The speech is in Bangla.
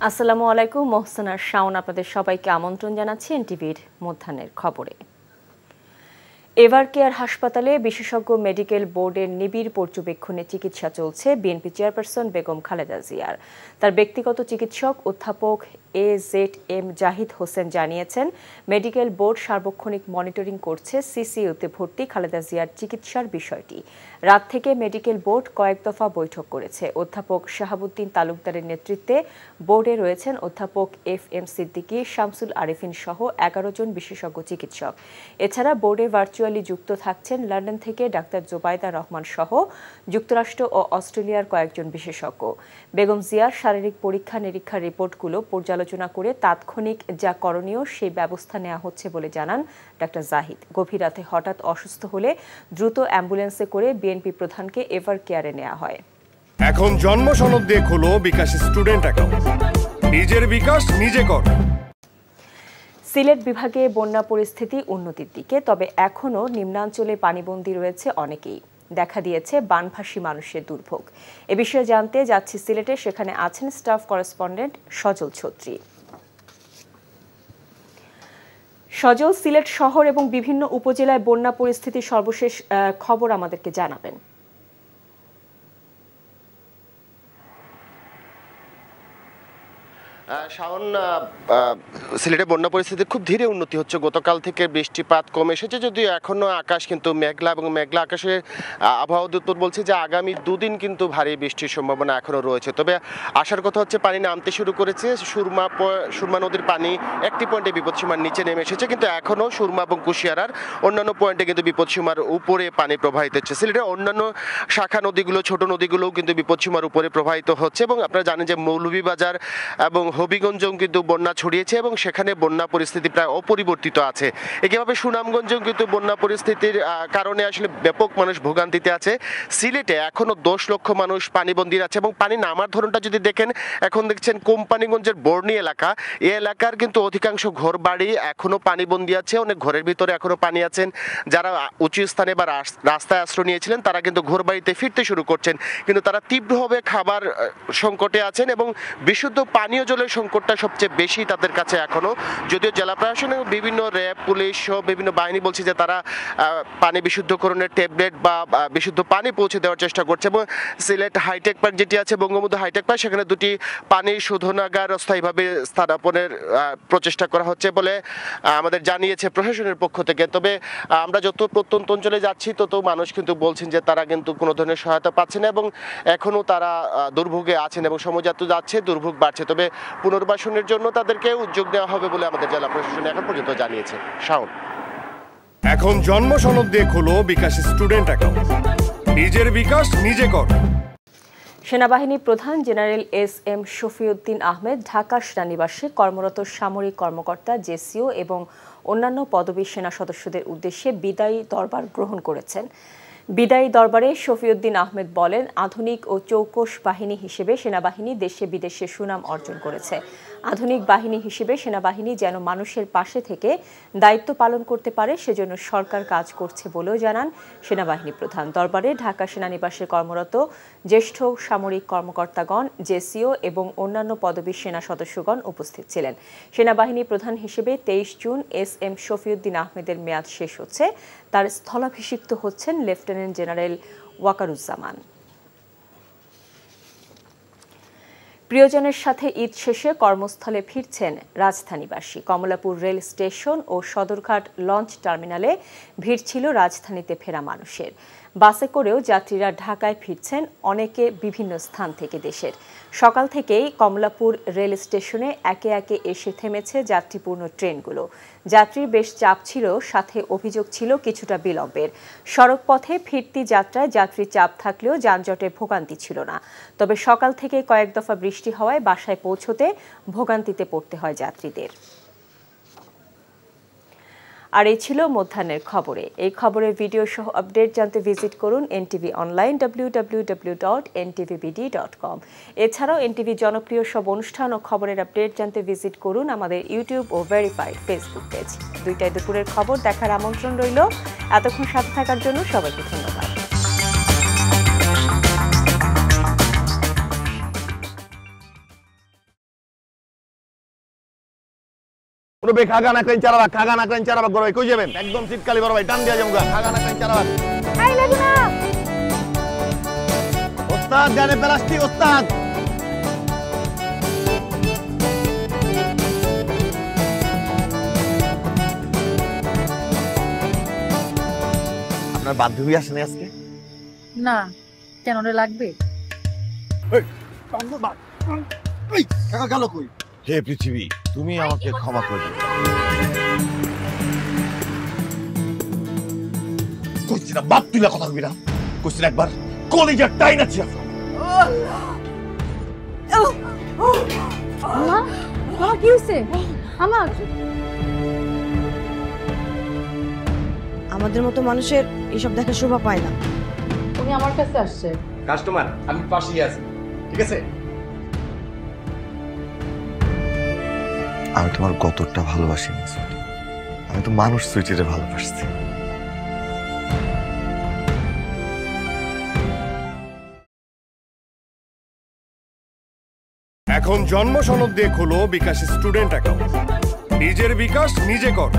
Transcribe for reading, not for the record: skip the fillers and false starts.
আসসালামু আলাইকুম। মোহসেনা শাওন আপনাদের সবাইকে আমন্ত্রণ জানাচ্ছি এনটিভির মধ্যাহ্নের খবরে। এভার কেয়ার হাসপাতালে বিশেষজ্ঞ মেডিকেল বোর্ডের নিবিড় পর্যবেক্ষণে চিকিৎসা চলছে বিএনপি চেয়ারপারসন বেগম খালেদা জিয়ার। তার ব্যক্তিগত চিকিৎসক অধ্যাপক AZM জাহিদ হোসেন জানিয়েছেন, মেডিকেল বোর্ড সার্বক্ষণিক মনিটরিং করছে সিসিইউতে ভর্তি খালেদা জিয়ার চিকিৎসার বিষয়টি। রাত থেকে মেডিকেল বোর্ড কয়েক দফা বৈঠক করেছে। অধ্যাপক শাহাবুদ্দিন তালুকদারের নেতৃত্বে বোর্ডে রয়েছেন অধ্যাপক FM সিদ্দিকী, শামসুল আরেফিন সহ 11 জন বিশেষজ্ঞ চিকিৎসক। এছাড়া বোর্ডে ভার্চুয়ালি যুক্ত থাকছেন লন্ডন থেকে ডাক্তার জোবাইদা রহমান সহ যুক্তরাষ্ট্র ও অস্ট্রেলিয়ার কয়েকজন বিশেষজ্ঞ। বেগম জিয়ার শারীরিক পরীক্ষা নিরীক্ষার রিপোর্টগুলো পর্যালোচনা করে তাৎক্ষণিক যা করণীয় সেই ব্যবস্থা নেওয়া হচ্ছে বলে জানান ডাক্তার জাহিদ। গভীর রাতে হঠাৎ অসুস্থ হলে দ্রুত অ্যাম্বুলেন্সে করে বিএনপি প্রধানকে এভার কেয়ারে নেওয়া হয়। এখন জন্ম সনদ দিয়ে খোলো বিকাশ স্টুডেন্ট অ্যাকাউন্ট। নিজের বিকাশ নিজে কর। সিলেট বিভাগে বন্যা পরিস্থিতি উন্নতির দিকে, তবে এখনও নিম্নাঞ্চলে পানিবন্দী রয়েছে অনেকেই। দেখা দিয়েছে বানভাসী মানুষের দুর্ভোগ। এ বিষয়ে জানতে যাচ্ছি সিলেটে, সেখানে আছেন স্টাফ করেসপন্ডেন্ট সজল ছত্রী। সজল, সিলেট শহর এবং বিভিন্ন উপজেলায় বন্যা পরিস্থিতির সর্বশেষ খবর আমাদেরকে জানাবেন। শাওন, সিলেটে বন্যা পরিস্থিতির খুব ধীরে উন্নতি হচ্ছে। গতকাল থেকে বৃষ্টিপাত কমে এসেছে, যদিও এখনও আকাশ কিন্তু মেঘলা, এবং মেঘলা আকাশে আবহাওয়া দপ্তর বলছে যে আগামী দুদিন কিন্তু ভারী বৃষ্টির সম্ভাবনা এখনও রয়েছে। তবে আসার কথা হচ্ছে, পানি নামতে শুরু করেছে। সুরমা নদীর পানি একটি পয়েন্টে বিপদসীমার নিচে নেমে এসেছে, কিন্তু এখনও সুরমা এবং কুশিয়ারার অন্যান্য পয়েন্টে কিন্তু বিপদসীমার উপরে পানি প্রবাহিত হচ্ছে। সিলেটের অন্যান্য শাখা নদীগুলো, ছোট নদীগুলোও কিন্তু বিপদসীমার উপরে প্রবাহিত হচ্ছে, এবং আপনারা জানেন যে মৌলভীবাজার এবং হবিগঞ্জেও কিন্তু বন্যা ছড়িয়েছে এবং সেখানে বন্যা পরিস্থিতি প্রায় অপরিবর্তিত আছে। একইভাবে সুনামগঞ্জেও কিন্তু বন্যা পরিস্থিতির কারণে আসলে ব্যাপক মানুষ ভোগান্তিতে আছে। সিলেটে এখনো 10 লক্ষ মানুষ পানিবন্দী আছে, এবং পানি নামার ধরনটা যদি দেখেন, এখন দেখছেন কোম্পানিগঞ্জের বর্ণি এলাকা, এই এলাকার কিন্তু অধিকাংশ ঘর বাড়ি এখনো পানিবন্দী আছে। অনেক ঘরের ভিতরে এখনো পানি আছেন। যারা উঁচু স্থানে বা রাস্তায় আশ্রয় নিয়েছিলেন তারা কিন্তু ঘর বাড়িতে ফিরতে শুরু করছেন, কিন্তু তারা তীব্রভাবে খাবার সংকটে আছেন, এবং বিশুদ্ধ পানীয় জলের সংকটটা সবচেয়ে বেশি তাদের কাছে এখনো। যদিও জেলা প্রশাসন এবং বিভিন্ন র্যাব, পুলিশ সহ বিভিন্ন বাহিনী বলছে যে তারা পানি বিশুদ্ধকরণের ট্যাবলেট বা বিশুদ্ধ পানি পৌঁছে দেওয়ার চেষ্টা করছে। এবং সিলেট হাইটেক পার্ক যেটি আছে, বঙ্গবন্ধু হাইটেক পার্ক, সেখানে 2টি পানি শোধনাগার স্থায়ীভাবে স্থাপনের প্রচেষ্টা করা হচ্ছে বলে আমাদের জানিয়েছে প্রশাসনের পক্ষ থেকে। তবে আমরা যত প্রত্যন্ত অঞ্চলে যাচ্ছি তত মানুষ কিন্তু বলছেন যে তারা কিন্তু কোনো ধরনের সহায়তা পাচ্ছে না, এবং এখনও তারা দুর্ভোগে আছেন, এবং সময় যত যাচ্ছে দুর্ভোগ বাড়ছে। তবে পুনর্বাসনের জন্য তাদেরকে উদ্যোগ নেওয়া হবে বলে আমাদের জেলা প্রশাসন এখন পর্যন্ত জানিয়েছে। শাওন, এখন জন্ম সনদ দিয়ে খোলো বিকাশ স্টুডেন্ট অ্যাকাউন্ট। নিজের বিকাশ নিজে কর। সেনাবাহিনী প্রধান জেনারেল SM শফিউদ্দিন আহমেদ ঢাকা সেনানিবাসে কর্মরত সামরিক কর্মকর্তা, জেসিও এবং অন্যান্য পদবী সেনা সদস্যদের উদ্দেশ্যে বিদায়ী দরবার গ্রহণ করেছেন। বিদায়ী দরবারে শফিউদ্দিন আহমেদ বলেন, আধুনিক ও চৌকস বাহিনী হিসেবে সেনাবাহিনী দেশে বিদেশে সুনাম অর্জন করেছে। আধুনিক বাহিনী হিসেবে সেনাবাহিনী যেন মানুষের পাশে থেকে দায়িত্ব পালন করতে পারে, সেজন্য সরকার কাজ করছে বলেও জানান সেনাবাহিনী প্রধান। দরবারে ঢাকা সেনানিবাসে কর্মরত জ্যেষ্ঠ সামরিক কর্মকর্তাগণ, জেসিও এবং অন্যান্য পদবী সেনা সদস্যগণ উপস্থিত ছিলেন। সেনাবাহিনী প্রধান হিসেবে 23 জুন SM শফিউদ্দিন আহমেদের মেয়াদ শেষ হচ্ছে। তার স্থলাভিষিক্ত হচ্ছেন লেফটেন্যান্ট জেনারেল ওয়াকারুজ্জামান। প্রিয়জনের সাথে ঈদ শেষে কর্মস্থলে ফিরছেন রাজধানীবাসী। কমলাপুর রেল স্টেশন ও সদরঘাট লঞ্চ টার্মিনালে ভিড় ছিল রাজধানীতে ফেরা মানুষের। বাসে করেও যাত্রীরা ঢাকায় ফিরছেন, অনেকে বিভিন্ন স্থান থেকে দেশের। সকাল থেকেই কমলাপুর রেল স্টেশনে একে একে এসে থেমেছে যাত্রীপূর্ণ ট্রেনগুলো। যাত্রীর বেশ চাপ ছিল, সাথে অভিযোগ ছিল কিছুটা বিলম্বের। সড়ক পথে ফিরতি যাত্রায় যাত্রী চাপ থাকলেও যানজটে ভোগান্তি ছিল না। তবে সকাল থেকে কয়েক দফা বৃষ্টি হওয়ায় বাসায় পৌঁছতে ভোগান্তিতে পড়তে হয় যাত্রীদের। আর এই ছিল মধ্যাহ্নের খবরে। এই খবরের ভিডিও সহ আপডেট জানতে ভিজিট করুন NTV অনলাইন www.ntvbd.com। এছাড়াও NTV জনপ্রিয় সব অনুষ্ঠান ও খবরের আপডেট জানতে ভিজিট করুন আমাদের ইউটিউব ও ভেরিফাইড ফেসবুক পেজ। 2টায় দুপুরের খবর দেখার আমন্ত্রণ রইল। এতক্ষণ সাথে থাকার জন্য সবাইকে ধন্যবাদ। মুরব্বী খাগা নাকরেন চারাবাগ খাগা নাকরেন চারাবাগ বড় ভাই কই যাবেন একদম শীতকালী বড় ভাই টান দিয়া যাবো খাগা নাকরেন চারাবাগ এই লাগু না ওস্তাদ জানে প্লাস্টিক ওস্তাদ আপনার বান্ধবী আসেনি আজকে না কেন রে লাগবে হে পৃথিবী তুমি আমাকে ক্ষমা করে দিও কইছি না বাপ তুই কথা কবি না কইছি না একবার কলিজার টাইন আছে মা মা কি হইছে আমার আমাদের মতো মানুষের এসব দেখা শোভা পায় না উনি আমার কাছে আসছে কাস্টমার আমি পাশেই আছি ঠিক আছে আমি তোমার কতটা ভালোবাসি আমি তো মানুষ সুইটিরে ভালোবাসছি এখন জন্ম সনদ দিয়ে খোলো বিকাশ স্টুডেন্ট অ্যাকাউন্ট নিজের বিকাশ নিজে কর